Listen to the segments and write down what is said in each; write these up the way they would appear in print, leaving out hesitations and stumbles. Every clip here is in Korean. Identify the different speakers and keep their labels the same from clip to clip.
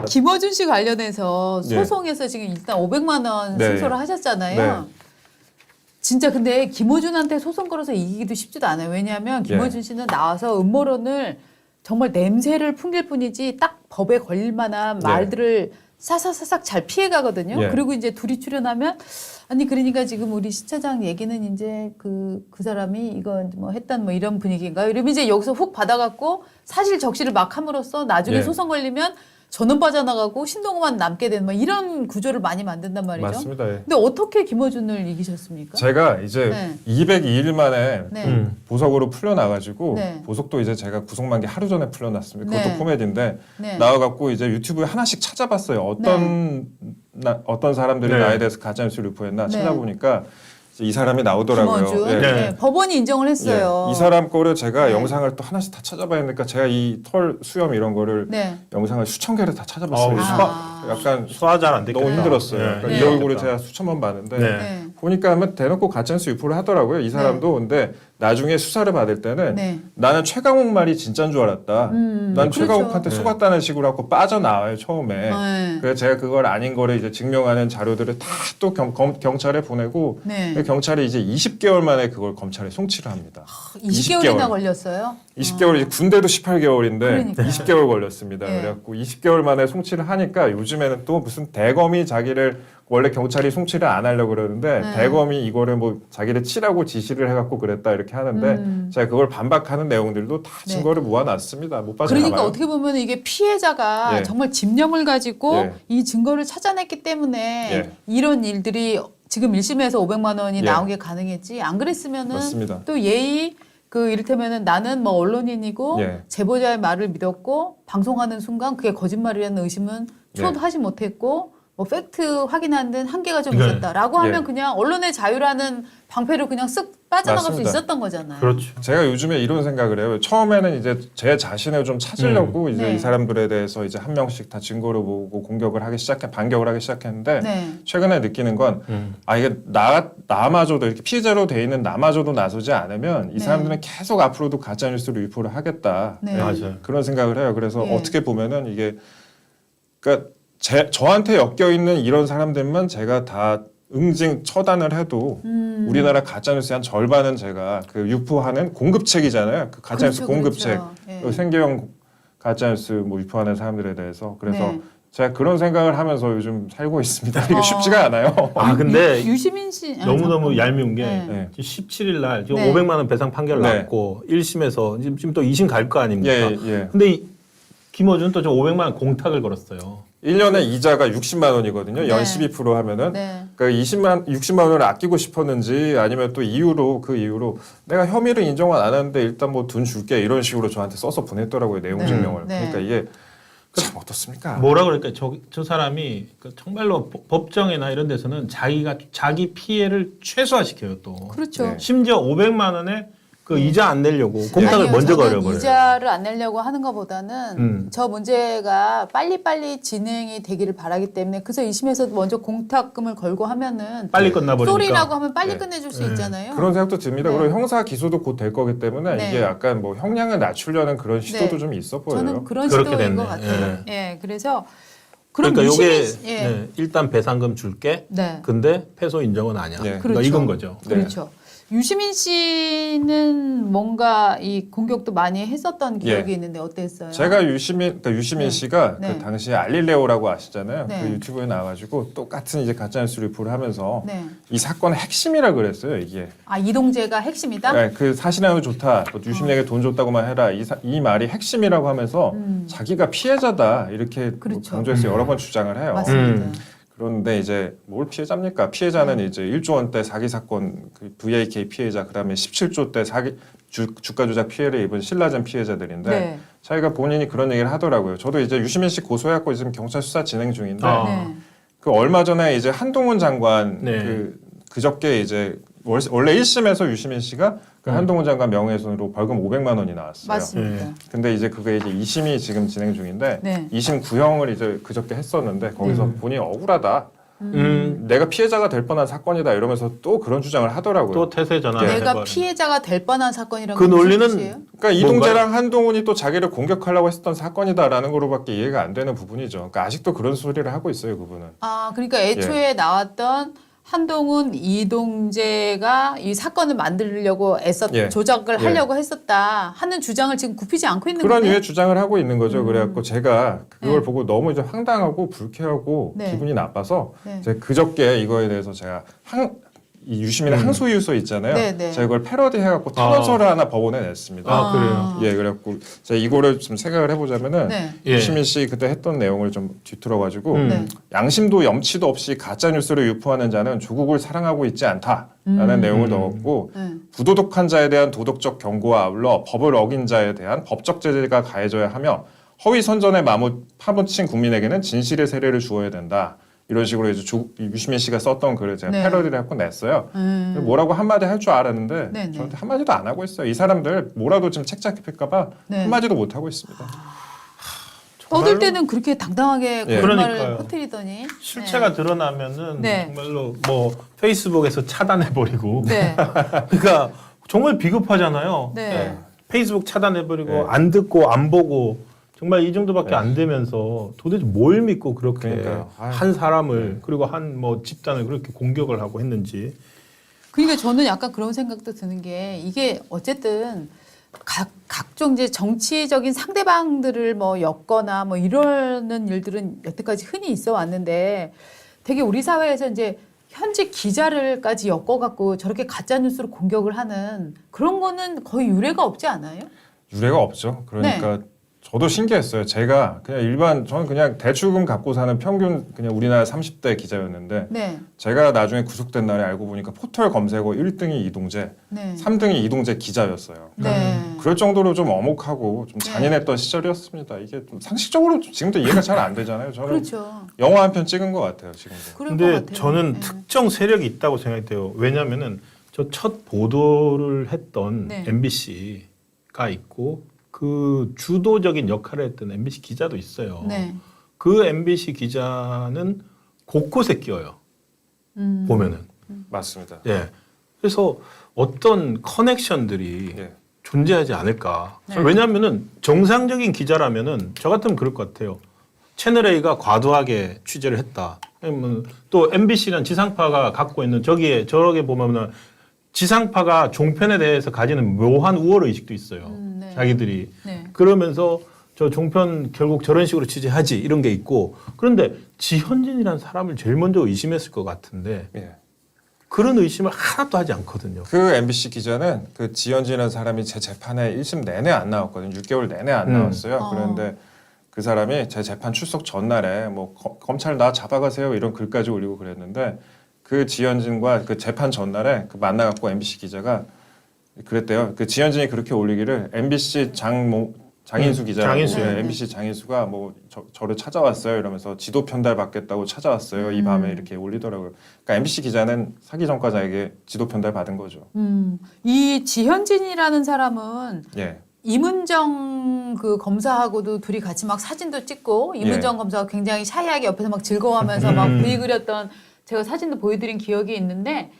Speaker 1: 김어준 씨 관련해서
Speaker 2: 네.
Speaker 1: 소송에서 지금 일단 500만 원
Speaker 2: 네.
Speaker 1: 승소를 하셨잖아요.
Speaker 2: 네.
Speaker 1: 진짜 근데 김어준한테 소송 걸어서 이기기도 쉽지도 않아요. 왜냐하면 김어준 씨는 나와서 음모론을 정말 냄새를 풍길 뿐이지 딱 법에 걸릴 만한 말들을 사사사삭 잘 피해가거든요.
Speaker 2: 예.
Speaker 1: 그리고 이제 둘이 출연하면 아니 그러니까 지금 우리 시 차장 얘기는 이제 그 사람이 이거 뭐 했단 뭐 이런 분위기인가요? 이러면 이제 여기서 훅 받아갖고 사실 적시를 막 함으로써 나중에
Speaker 2: 예.
Speaker 1: 소송 걸리면 저는 빠져나가고 신동호만 남게 되는 뭐 이런 구조를 많이 만든단 말이죠.
Speaker 2: 맞습니다. 예.
Speaker 1: 근데 어떻게 김어준을 이기셨습니까?
Speaker 2: 제가 이제
Speaker 1: 네.
Speaker 2: 202일 만에
Speaker 1: 네.
Speaker 2: 보석으로 풀려나가지고
Speaker 1: 네.
Speaker 2: 보석도 이제 제가 구속만기 하루 전에 풀려났습니다. 그것도
Speaker 1: 네.
Speaker 2: 코미디인데
Speaker 1: 네.
Speaker 2: 나와갖고 이제 유튜브에 하나씩 찾아봤어요. 어떤 사람들이
Speaker 3: 네.
Speaker 2: 나에 대해서 가짜뉴스를 유포했나
Speaker 1: 네.
Speaker 2: 찾아보니까 이 사람이 나오더라고요.
Speaker 1: 김어준.
Speaker 2: 예.
Speaker 1: 네.
Speaker 3: 네.
Speaker 1: 법원이 인정을 했어요.
Speaker 2: 예. 이 사람 거를 제가
Speaker 1: 네.
Speaker 2: 영상을 또 하나씩 다 찾아봐야니까 제가 이 털 수염 이런 거를
Speaker 1: 네.
Speaker 2: 영상을 수천 개를 다 찾아봤어요.
Speaker 1: 아.
Speaker 2: 약간
Speaker 3: 소화 잘 안 됐겠다.
Speaker 2: 너무 힘들었어요.
Speaker 3: 네.
Speaker 2: 그러니까
Speaker 1: 네.
Speaker 2: 이 얼굴을 제가 수천 번 봤는데
Speaker 3: 네.
Speaker 1: 네.
Speaker 2: 보니까 하면 대놓고 가짜뉴스 유포를 하더라고요. 이 사람도. 근데 나중에 수사를 받을 때는
Speaker 1: 네.
Speaker 2: 나는 최강욱 말이 진짜인 줄 알았다. 난
Speaker 1: 그렇죠.
Speaker 2: 최강욱한테
Speaker 3: 네.
Speaker 2: 속았다는 식으로 하고 빠져나와요 처음에.
Speaker 1: 네.
Speaker 2: 그래서 제가 그걸 아닌 거를 이제 증명하는 자료들을 다 또 경찰에 보내고
Speaker 1: 네.
Speaker 2: 경찰이 이제 20개월 만에 그걸 검찰에 송치를 합니다.
Speaker 1: 20개월이나
Speaker 2: 20개월.
Speaker 1: 걸렸어요?
Speaker 2: 20개월 이제 군대도 18개월인데
Speaker 1: 그러니까.
Speaker 2: 20개월 걸렸습니다.
Speaker 1: 네.
Speaker 2: 그래갖고 20개월 만에 송치를 하니까 요즘에는 또 무슨 대검이 자기를 원래 경찰이 송치를 안 하려고 그러는데
Speaker 1: 네.
Speaker 2: 대검이 이거를 뭐 자기를 치라고 지시를 해갖고 그랬다 이렇게 하는데 제가 그걸 반박하는 내용들도 다
Speaker 1: 네.
Speaker 2: 증거를 모아놨습니다. 못 빠져나가요.
Speaker 1: 그러니까 어떻게 보면 이게 피해자가
Speaker 2: 예.
Speaker 1: 정말 집념을 가지고
Speaker 2: 예.
Speaker 1: 이 증거를 찾아냈기 때문에
Speaker 2: 예.
Speaker 1: 이런 일들이 지금 1심에서 500만 원이
Speaker 2: 예.
Speaker 1: 나온 게 가능했지 안 그랬으면은
Speaker 2: 맞습니다.
Speaker 1: 또 예의 그 이를테면은 나는 뭐 언론인이고
Speaker 2: 예.
Speaker 1: 제보자의 말을 믿었고 방송하는 순간 그게 거짓말이라는 의심은 초도
Speaker 2: 예.
Speaker 1: 하지 못했고 뭐 팩트 확인하는 데는 한계가 좀
Speaker 3: 네.
Speaker 1: 있었다라고 하면
Speaker 2: 예.
Speaker 1: 그냥 언론의 자유라는 방패로 그냥 쓱 빠져나갈
Speaker 2: 맞습니다.
Speaker 1: 수 있었던 거잖아요.
Speaker 3: 그렇죠.
Speaker 2: 제가 요즘에 이런 생각을 해요. 처음에는 이제 제 자신을 좀 찾으려고 이제
Speaker 1: 네.
Speaker 2: 이 사람들에 대해서 이제 한 명씩 다 증거를 모으고 반격을 하기 시작했는데
Speaker 1: 네.
Speaker 2: 최근에 느끼는 건 이게 나마저도 이렇게 피해자로 돼 있는 나마저도 나서지 않으면 이
Speaker 1: 네.
Speaker 2: 사람들은 계속 앞으로도 가짜 뉴스를 유포를 하겠다.
Speaker 1: 네.
Speaker 3: 맞아요.
Speaker 2: 그런 생각을 해요. 그래서
Speaker 1: 예.
Speaker 2: 어떻게 보면은 이게 그러니까 저한테 엮여 있는 이런 사람들만 제가 다 응징 처단을 해도 우리나라 가짜뉴스의 한 절반은 제가 그 유포하는 공급책이잖아요. 그 가짜뉴스
Speaker 1: 그렇죠,
Speaker 2: 공급책,
Speaker 1: 그렇죠. 예.
Speaker 2: 그 생계형 가짜뉴스 뭐 유포하는 사람들에 대해서 그래서
Speaker 1: 네.
Speaker 2: 제가 그런 생각을 하면서 요즘 살고 있습니다. 이게 쉽지가 않아요.
Speaker 3: 아 근데
Speaker 1: 유시민 씨
Speaker 3: 너무너무 얄미운 게
Speaker 1: 네.
Speaker 3: 17일 날 지금
Speaker 1: 네.
Speaker 3: 500만 원 배상 판결
Speaker 2: 네.
Speaker 3: 났고 1심에서 지금 또 2심 갈 거 아닙니까?
Speaker 2: 예.
Speaker 3: 근데 김어준 또 저 500만 원 공탁을 걸었어요.
Speaker 2: 1년에 이자가 60만 원이거든요.
Speaker 1: 네.
Speaker 2: 연 12% 하면은.
Speaker 1: 네.
Speaker 2: 그러니까 60만 원을 아끼고 싶었는지 아니면 또 그 이유로 내가 혐의를 인정은 안 하는데 일단 뭐 돈 줄게 이런 식으로 저한테 써서 보냈더라고요. 내용
Speaker 1: 네.
Speaker 2: 증명을.
Speaker 1: 네.
Speaker 2: 그러니까 이게 참 어떻습니까?
Speaker 3: 뭐라 그럴까? 저 사람이 정말로 법정이나 이런 데서는 자기 피해를 최소화시켜요 또.
Speaker 1: 그렇죠.
Speaker 2: 네.
Speaker 3: 심지어 500만 원에 그 이자 안 내려고 공탁을
Speaker 1: 아니요,
Speaker 3: 먼저
Speaker 1: 저는
Speaker 3: 걸어버려요.
Speaker 1: 이자를 안 내려고 하는 것보다는 저 문제가 빨리빨리 진행이 되기를 바라기 때문에 그래서 2심에서 먼저 공탁금을 걸고 하면은
Speaker 3: 빨리 끝나버리니까.
Speaker 1: 쏘리라고 하면 빨리
Speaker 2: 네.
Speaker 1: 끝내줄 수 있잖아요.
Speaker 2: 그런 생각도 듭니다.
Speaker 1: 네.
Speaker 2: 그리고 형사 기소도 곧 될 거기 때문에
Speaker 1: 네.
Speaker 2: 이게 약간 뭐 형량을 낮추려는 그런 시도도
Speaker 1: 네.
Speaker 2: 좀 있어 보여요.
Speaker 1: 저는 그런
Speaker 3: 그렇게
Speaker 1: 시도인
Speaker 3: 됐네.
Speaker 1: 것 같아요. 예, 그래서
Speaker 3: 그러니까 요게
Speaker 1: 예.
Speaker 3: 네, 일단 배상금 줄게.
Speaker 1: 네.
Speaker 3: 근데 패소 인정은 아니야.
Speaker 2: 네.
Speaker 3: 그러니까 이건 거죠.
Speaker 2: 네.
Speaker 1: 그렇죠. 유시민 씨는 뭔가 이 공격도 많이 했었던 기억이
Speaker 2: 예.
Speaker 1: 있는데 어땠어요?
Speaker 2: 제가 유시민
Speaker 1: 네.
Speaker 2: 씨가
Speaker 1: 네.
Speaker 2: 그 당시에 알릴레오라고 아시잖아요.
Speaker 1: 네.
Speaker 2: 그 유튜브에 나와가지고 똑같은 이제 가짜뉴스 리포를 하면서
Speaker 1: 네.
Speaker 2: 이 사건의 핵심이라 그랬어요. 이게.
Speaker 1: 아 이동재가 핵심이다?
Speaker 2: 네, 그 사실하면 좋다. 유시민에게 돈 줬다고만 해라. 이 말이 핵심이라고 하면서 자기가 피해자다 이렇게 뭐
Speaker 1: 그렇죠.
Speaker 2: 강조해서 여러 번 주장을 해요.
Speaker 1: 맞습니다.
Speaker 2: 그런데 이제 뭘 피해자입니까? 피해자는 이제 1조 원대 사기 사건 그 VAK 피해자, 그다음에 17조 대 사기 주가 조작 피해를 입은 신라젠 피해자들인데
Speaker 1: 네.
Speaker 2: 자기가 본인이 그런 얘기를 하더라고요. 저도 이제 유시민 씨 고소해갖고 지금 경찰 수사 진행 중인데
Speaker 1: 네.
Speaker 2: 그 얼마 전에 이제 한동훈 장관
Speaker 3: 네.
Speaker 2: 그저께 이제 원래 1심에서 유시민 씨가 그 한동훈 장관 명예훼손으로 벌금 500만 원이 나왔어요.
Speaker 1: 맞습니다.
Speaker 2: 근데 이제 그게 이제 2심이 지금 진행 중인데
Speaker 1: 네.
Speaker 2: 2심 구형을 이제 그저께 했었는데 거기서 본인이 억울하다. 내가 피해자가 될 뻔한 사건이다 이러면서 또 그런 주장을 하더라고요.
Speaker 3: 또 태세 전환을
Speaker 1: 내가
Speaker 3: 해버리는.
Speaker 1: 피해자가 될 뻔한 사건이라는
Speaker 3: 그
Speaker 1: 건 무슨
Speaker 3: 논리는
Speaker 1: 뜻이에요?
Speaker 2: 그러니까 이동재랑 한동훈이 또 자기를 공격하려고 했었던 사건이다라는 거로밖에 이해가 안 되는 부분이죠. 그러니까 아직도 그런 소리를 하고 있어요, 그분은.
Speaker 1: 아, 그러니까 애초에 나왔던 한동훈, 이동재가 이 사건을 만들려고
Speaker 2: 예.
Speaker 1: 조작을
Speaker 2: 예.
Speaker 1: 하려고 했었다 하는 주장을 지금 굽히지 않고 있는
Speaker 2: 그런
Speaker 1: 거네요.
Speaker 2: 유의 주장을 하고 있는 거죠. 그래갖고 제가 그걸
Speaker 1: 네.
Speaker 2: 보고 너무 이제 황당하고 불쾌하고
Speaker 1: 네.
Speaker 2: 기분이 나빠서
Speaker 1: 네.
Speaker 2: 제가 그저께 이거에 대해서 제가 이 유시민의 항소유서 있잖아요.
Speaker 1: 네, 네.
Speaker 2: 제가 이걸 패러디 해갖고 탄원서를 하나 법원에 냈습니다.
Speaker 3: 아, 그래요?
Speaker 2: 예, 그래갖고 제가 이거를 좀 생각을 해보자면은
Speaker 1: 네.
Speaker 3: 예.
Speaker 2: 유시민 씨 그때 했던 내용을 좀 뒤틀어가지고
Speaker 1: 네.
Speaker 2: 양심도 염치도 없이 가짜 뉴스를 유포하는 자는 조국을 사랑하고 있지 않다라는 내용을 넣었고
Speaker 1: 네.
Speaker 2: 부도덕한 자에 대한 도덕적 경고와 아울러 법을 어긴 자에 대한 법적 제재가 가해져야 하며 허위 선전에 파묻힌 국민에게는 진실의 세례를 주어야 된다. 이런 식으로 이제 유시민 씨가 썼던 글을 제가
Speaker 1: 네.
Speaker 2: 패러디를 해서 냈어요. 뭐라고 한마디 할 줄 알았는데
Speaker 1: 네, 네.
Speaker 2: 저한테 한마디도 안 하고 있어요. 이 사람들 뭐라도 좀 책잡힐까봐
Speaker 1: 네.
Speaker 2: 한마디도 못 하고 있습니다.
Speaker 1: 떠들 때는 그렇게 당당하게
Speaker 2: 예.
Speaker 1: 거짓말을
Speaker 3: 그러니까요.
Speaker 1: 퍼뜨리더니
Speaker 3: 실체가 드러나면은
Speaker 1: 네.
Speaker 3: 정말로 뭐 페이스북에서 차단해버리고.
Speaker 1: 네.
Speaker 3: 그러니까 정말 비겁하잖아요.
Speaker 1: 네.
Speaker 3: 페이스북 차단해버리고
Speaker 2: 네.
Speaker 3: 안 듣고 안 보고 정말 이 정도밖에
Speaker 2: 네.
Speaker 3: 안 되면서 도대체 뭘 믿고 그렇게
Speaker 2: 그러니까요. 아유.
Speaker 3: 한 사람을 그리고 한 뭐 집단을 그렇게 공격을 하고 했는지.
Speaker 1: 그러니까 저는 약간 그런 생각도 드는 게 이게 어쨌든 각종 이제 정치적인 상대방들을 뭐 엮거나 뭐 이러는 일들은 여태까지 흔히 있어 왔는데 되게 우리 사회에서 이제 현직 기자를까지 엮어갖고 저렇게 가짜 뉴스로 공격을 하는 그런 거는 거의 유례가 없지 않아요?
Speaker 2: 유례가 없죠. 그러니까 저도 신기했어요. 제가 그냥 저는 그냥 대출금 갖고 사는 평균 그냥 우리나라 30대 기자였는데
Speaker 1: 네. 제가
Speaker 2: 제가 나중에 구속된 날에 알고 보니까 포털 검색어 1등이 이동재,
Speaker 1: 네.
Speaker 2: 3등이 이동재 기자였어요.
Speaker 1: 네.
Speaker 2: 그럴 정도로 좀 엄혹하고 좀 잔인했던 시절이었습니다. 이게 좀 상식적으로 지금도 이해가 잘 안 되잖아요. 저는
Speaker 1: 그렇죠.
Speaker 2: 영화 한 편 찍은 것 같아요. 지금도.
Speaker 1: 그럴 것
Speaker 3: 근데
Speaker 1: 같아요.
Speaker 3: 저는
Speaker 1: 네.
Speaker 3: 특정 세력이 있다고 생각돼요. 왜냐하면은 저 첫 보도를 했던
Speaker 1: 네.
Speaker 3: MBC가 있고 그 주도적인 역할을 했던 MBC 기자도 있어요.
Speaker 1: 네.
Speaker 3: 그 MBC 기자는 곳곳에 끼어요. 보면은.
Speaker 2: 맞습니다.
Speaker 3: 예. 그래서 어떤 커넥션들이
Speaker 2: 예.
Speaker 3: 존재하지 않을까.
Speaker 1: 네.
Speaker 3: 왜냐하면은 정상적인 기자라면은 저 같으면 그럴 것 같아요. 채널 A가 과도하게 취재를 했다. 아니면 또 MBC는 지상파가 갖고 있는 저기에 저렇게 보면은 지상파가 종편에 대해서 가지는 묘한 우월 의식도 있어요.
Speaker 1: 네.
Speaker 3: 자기들이
Speaker 1: 네.
Speaker 3: 그러면서 저 종편 결국 저런 식으로 취재하지 이런 게 있고 그런데 지현진이라는 사람을 제일 먼저 의심했을 것 같은데
Speaker 2: 예.
Speaker 3: 그런 의심을 하나도 하지 않거든요.
Speaker 2: 그 MBC 기자는 그 지현진이라는 사람이 제 재판에 1심 내내 안 나왔거든요. 6개월 내내 안 나왔어요. 그런데 그 사람이 제 재판 출석 전날에 뭐 검찰 나 잡아가세요 이런 글까지 올리고 그랬는데 그 지현진과 그 재판 전날에 그 만나갖고 MBC 기자가 그랬대요. 그 지현진이 그렇게 올리기를 MBC 장인수 기자라고
Speaker 3: 장인수.
Speaker 2: 예, MBC 장인수가 뭐 저를 찾아왔어요 이러면서 지도 편달 받겠다고 찾아왔어요 이 밤에 이렇게 올리더라고요. 그러니까 MBC 기자는 사기 전과자에게 지도 편달 받은 거죠.
Speaker 1: 이 지현진이라는 사람은
Speaker 2: 예.
Speaker 1: 이문정 그 검사하고도 둘이 같이 막 사진도 찍고 이문정 검사가 굉장히 샤이하게 옆에서 막 즐거워하면서 막 부위 그렸던 제가 사진도 보여드린 기억이 있는데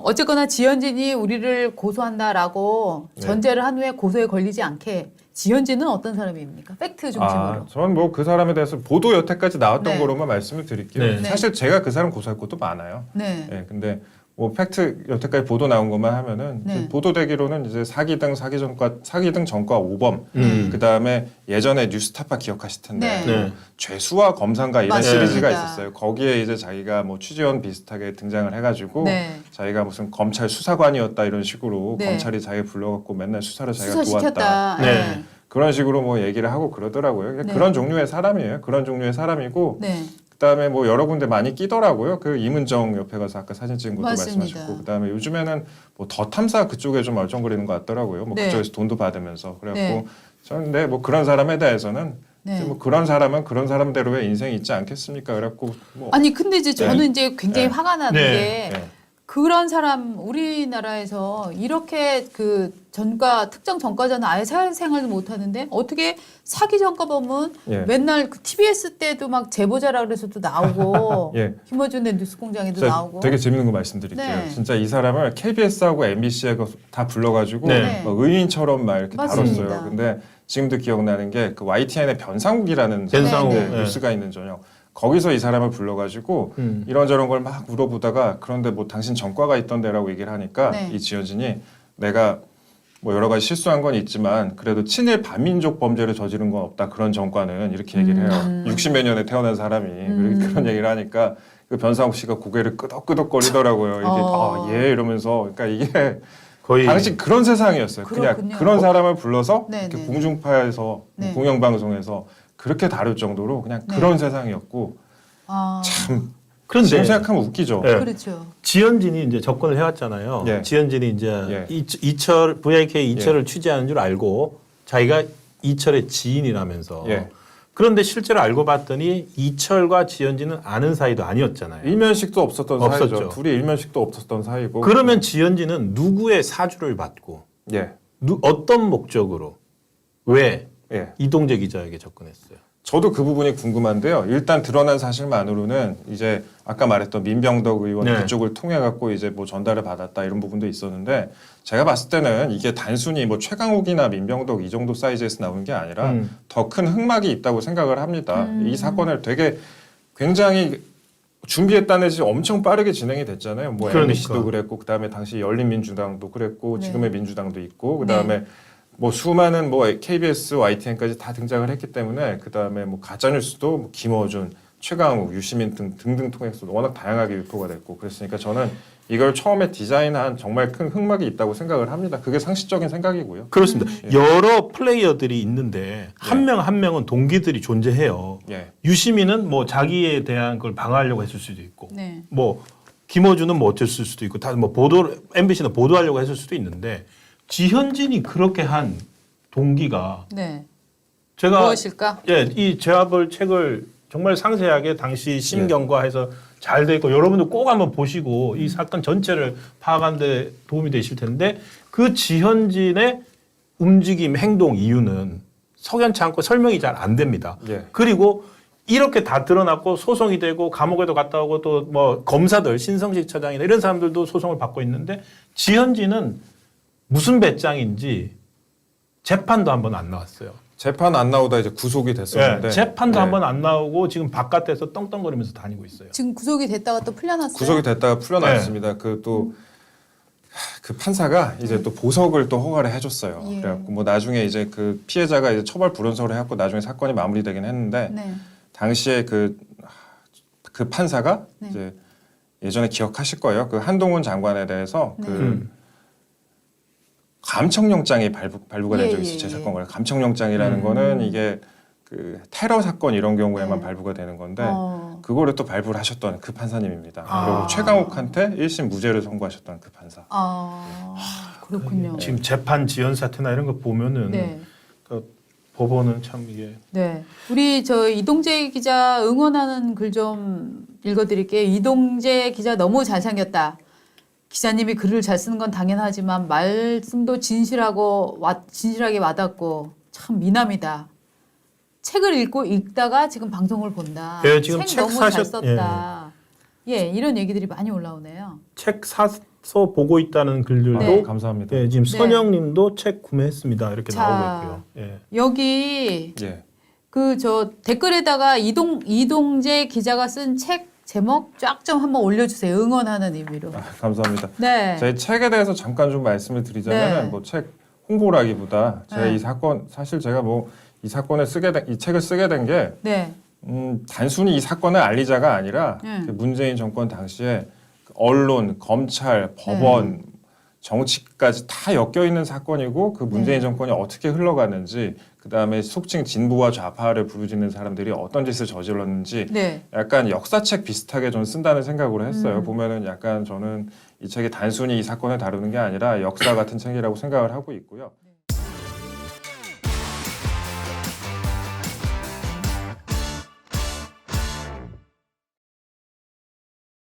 Speaker 1: 어쨌거나 지현진이 우리를 고소한다라고
Speaker 2: 네.
Speaker 1: 전제를 한 후에 고소에 걸리지 않게 지현진은 어떤 사람입니까? 팩트 중심으로.
Speaker 2: 저는 뭐 그 사람에 대해서 보도 여태까지 나왔던
Speaker 1: 네.
Speaker 2: 거로만 말씀을 드릴게요.
Speaker 3: 네.
Speaker 2: 사실 제가 그 사람 고소할 것도 많아요.
Speaker 1: 네.
Speaker 2: 예, 근데 뭐 팩트 여태까지 보도 나온 것만 하면은
Speaker 1: 네.
Speaker 2: 보도되기로는 이제 사기 등 전과 5범, 그 다음에 예전에 뉴스타파 기억하실 텐데
Speaker 1: 네.
Speaker 3: 네.
Speaker 2: 죄수와 검사인가 이런
Speaker 1: 맞습니다.
Speaker 2: 시리즈가 있었어요. 거기에 이제 자기가 뭐 취재원 비슷하게 등장을 해가지고
Speaker 1: 네.
Speaker 2: 자기가 무슨 검찰 수사관이었다 이런 식으로
Speaker 1: 네.
Speaker 2: 검찰이 자기 불러갖고 맨날 수사를 자기가
Speaker 1: 수사시켰다.
Speaker 2: 도왔다.
Speaker 3: 네.
Speaker 2: 그런 식으로 뭐 얘기를 하고 그러더라고요.
Speaker 1: 네.
Speaker 2: 그런 종류의 사람이에요. 그런 종류의 사람이고
Speaker 1: 네.
Speaker 2: 그다음에 뭐 여러 군데 많이 끼더라고요. 그 이문정 옆에 가서 아까 사진 찍은 것도
Speaker 1: 맞습니다.
Speaker 2: 말씀하셨고 그다음에 요즘에는 뭐 더 탐사 그쪽에 좀 얼쩡거리는 것 같더라고요. 뭐
Speaker 1: 네.
Speaker 2: 그쪽에서 돈도 받으면서 그래갖고
Speaker 1: 네.
Speaker 2: 저는 근데 뭐 그런 사람에 대해서는
Speaker 1: 네.
Speaker 2: 이제 뭐 그런 사람은 그런 사람대로의 인생이 있지 않겠습니까? 그래갖고 뭐
Speaker 1: 아니 근데 이제 저는 이제 굉장히
Speaker 2: 네.
Speaker 1: 화가 나는
Speaker 3: 네.
Speaker 1: 게
Speaker 2: 네.
Speaker 1: 그런 사람 우리나라에서 이렇게 그 특정 전과자는 아예 사회생활도 못 하는데 어떻게 사기 전과 보면
Speaker 2: 예.
Speaker 1: 맨날 그 TBS 때도 막 제보자라 그래서도 나오고
Speaker 2: 예.
Speaker 1: 김어준의 뉴스공장에도
Speaker 2: 진짜
Speaker 1: 나오고
Speaker 2: 되게 재밌는 거 말씀드릴게요.
Speaker 1: 네.
Speaker 2: 진짜 이 사람을 KBS하고 MBC에 다 불러가지고
Speaker 3: 네.
Speaker 2: 막 의인처럼 막 이렇게
Speaker 1: 맞습니다.
Speaker 2: 다뤘어요. 근데 지금도 기억나는 게 그 YTN의 변상욱이라는
Speaker 3: 변상욱,
Speaker 2: 네,
Speaker 3: 네.
Speaker 2: 뉴스가 있는 저녁. 거기서 이 사람을 불러가지고 이런저런 걸 막 물어보다가 그런데 뭐 당신 전과가 있던데라고 얘기를 하니까
Speaker 1: 네.
Speaker 2: 이 지현진이 내가 뭐 여러 가지 실수한 건 있지만 그래도 친일 반민족 범죄를 저지른 건 없다. 그런 전과는 이렇게 얘기를 해요. 60몇 년에 태어난 사람이 그런 얘기를 하니까 그 변상욱 씨가 고개를 끄덕끄덕거리더라고요. 이게 예 이러면서 그러니까 이게
Speaker 3: 거의
Speaker 2: 당시 그런 세상이었어요. 그냥
Speaker 1: 그렇군요.
Speaker 2: 그런 사람을 불러서
Speaker 1: 네,
Speaker 2: 이렇게
Speaker 1: 네.
Speaker 2: 공중파에서
Speaker 1: 네.
Speaker 2: 공영방송에서 그렇게 다룰 정도로 그냥
Speaker 1: 네.
Speaker 2: 그런 세상이었고
Speaker 1: 아,
Speaker 2: 참
Speaker 3: 그런데
Speaker 2: 지금 생각하면 웃기죠.
Speaker 3: 예.
Speaker 1: 그렇죠.
Speaker 3: 지현진이 이제 접근을 해왔잖아요.
Speaker 2: 예.
Speaker 3: 지현진이 이제
Speaker 2: 예.
Speaker 3: 이철 VIK 이철을 취재하는 줄 알고 자기가 이철의 지인이라면서.
Speaker 2: 예.
Speaker 3: 그런데 실제로 알고 봤더니 이철과 지현진은 아는 사이도 아니었잖아요.
Speaker 2: 일면식도 없었던 사이죠.
Speaker 3: 없었죠.
Speaker 2: 둘이 일면식도 없었던 사이고.
Speaker 3: 그러면 지현진은 누구의 사주를 받고
Speaker 2: 예.
Speaker 3: 어떤 목적으로 왜
Speaker 2: 예.
Speaker 3: 이동재 기자에게 접근했어요?
Speaker 2: 저도 그 부분이 궁금한데요. 일단 드러난 사실만으로는 이제 아까 말했던 민병덕 의원
Speaker 3: 네.
Speaker 2: 그쪽을 통해 갖고 이제 뭐 전달을 받았다 이런 부분도 있었는데 제가 봤을 때는 이게 단순히 뭐 최강욱이나 민병덕 이 정도 사이즈에서 나오는 게 아니라 더 큰 흑막이 있다고 생각을 합니다. 이 사건을 되게 굉장히 준비했다는 듯이 엄청 빠르게 진행이 됐잖아요. 뭐
Speaker 3: 그러니까.
Speaker 2: MBC도 그랬고 그다음에 당시 열린민주당도 그랬고
Speaker 1: 네.
Speaker 2: 지금의 민주당도 있고 그다음에 뭐 수많은 뭐 KBS, YTN까지 다 등장을 했기 때문에 그다음에 뭐 가짜 뉴스도 뭐 김어준, 최강욱, 유시민 등등 통해서 워낙 다양하게 유포가 됐고 그랬으니까 저는 이걸 처음에 디자인한 정말 큰 흑막이 있다고 생각을 합니다. 그게 상식적인 생각이고요.
Speaker 3: 그렇습니다. 여러 플레이어들이 있는데 한 명 한 명은 동기들이 존재해요.
Speaker 2: 예.
Speaker 3: 유시민은 뭐 자기에 대한 걸 방어하려고 했을 수도 있고,
Speaker 1: 네.
Speaker 3: 뭐 김어준은 뭐 어땠을 수도 있고, 다 뭐 MBC는 보도하려고 했을 수도 있는데 지현진이 그렇게 한 동기가
Speaker 1: 네.
Speaker 3: 제가
Speaker 1: 무엇일까?
Speaker 3: 이 제아벌 책을 정말 상세하게 당시 심경과해서 잘 돼 있고 여러분들 꼭 한번 보시고 이 사건 전체를 파악하는 데 도움이 되실 텐데 그 지현진의 움직임, 행동 이유는 석연치 않고 설명이 잘 안 됩니다.
Speaker 2: 예.
Speaker 3: 그리고 이렇게 다 드러났고 소송이 되고 감옥에도 갔다 오고 또 뭐 검사들 신성식 처장이나 이런 사람들도 소송을 받고 있는데 지현진은 무슨 배짱인지 재판도 한 번 안 나왔어요.
Speaker 2: 재판 안 나오다 이제 구속이 됐었는데
Speaker 3: 재판도
Speaker 2: 예.
Speaker 3: 한 번 안 나오고 지금 바깥에서 떵떵거리면서 다니고 있어요.
Speaker 1: 지금 구속이 됐다가 또 풀려났어요.
Speaker 2: 구속이 됐다가 풀려났습니다. 그 또 그 판사가 이제 또 보석을 또 허가를 해줬어요.
Speaker 1: 예.
Speaker 2: 그래갖고 뭐 나중에 이제 그 피해자가 이제 처벌 불원서를 해갖고 나중에 사건이 마무리되긴 했는데
Speaker 1: 네.
Speaker 2: 당시에 그 판사가
Speaker 1: 네.
Speaker 2: 이제 예전에 기억하실 거예요. 그 한동훈 장관에 대해서
Speaker 1: 네.
Speaker 2: 그 감청영장이 발부가 된 적이 있어요. 제 사건을 감청영장이라는 거는 이게 그 테러 사건 이런 경우에만
Speaker 1: 네.
Speaker 2: 발부가 되는 건데
Speaker 1: 어.
Speaker 2: 그거를 또 발부를 하셨던 그 판사님입니다.
Speaker 1: 아.
Speaker 2: 그리고 최강욱한테 1심 무죄를 선고하셨던 그 판사.
Speaker 1: 그렇군요.
Speaker 3: 지금 재판 지연 사태나 이런 거 보면은
Speaker 1: 네.
Speaker 3: 그 법원은 참 이게
Speaker 1: 네. 우리 저 이동재 기자 응원하는 글 좀 읽어드릴게요. 이동재 기자 너무 잘생겼다. 기자님이 글을 잘 쓰는 건 당연하지만 말씀도 진실하게 와닿고 참 미남이다. 책을 읽다가 지금 방송을 본다.
Speaker 3: 예, 지금
Speaker 1: 책
Speaker 3: 책
Speaker 1: 너무 잘
Speaker 3: 사셨-
Speaker 1: 썼다. 예, 이런 얘기들이 많이 올라오네요.
Speaker 3: 책 사서 보고 있다는 글들도
Speaker 1: 네.
Speaker 2: 감사합니다.
Speaker 3: 예, 지금
Speaker 1: 네.
Speaker 3: 선영님도 책 구매했습니다 이렇게
Speaker 1: 자.
Speaker 3: 나오고 있고요. 예.
Speaker 1: 여기
Speaker 2: 예.
Speaker 1: 그 저 댓글에다가 이동재 기자가 쓴 책 제목 쫙 좀 한번 올려주세요. 응원하는 의미로.
Speaker 2: 감사합니다.
Speaker 1: 네.
Speaker 2: 제 책에 대해서 잠깐 좀 말씀을 드리자면
Speaker 1: 네.
Speaker 2: 뭐 책 홍보라기보다 제가
Speaker 1: 네.
Speaker 2: 이 사건 사실 제가 뭐 이 사건을 이 책을 쓰게 된 게
Speaker 1: 네.
Speaker 2: 단순히 이 사건을 알리자가 아니라 그 문재인 정권 당시에 언론, 검찰, 법원, 정치까지 다 엮여 있는 사건이고 그 문재인 정권이 어떻게 흘러가는지 그다음에 속칭 진보와 좌파를 부르짖는 사람들이 어떤 짓을 저질렀는지
Speaker 1: 네.
Speaker 2: 약간 역사책 비슷하게 좀 쓴다는 생각으로 했어요. 보면은 약간 저는 이 책이 단순히 이 사건을 다루는 게 아니라 역사 같은 책이라고 생각을 하고 있고요.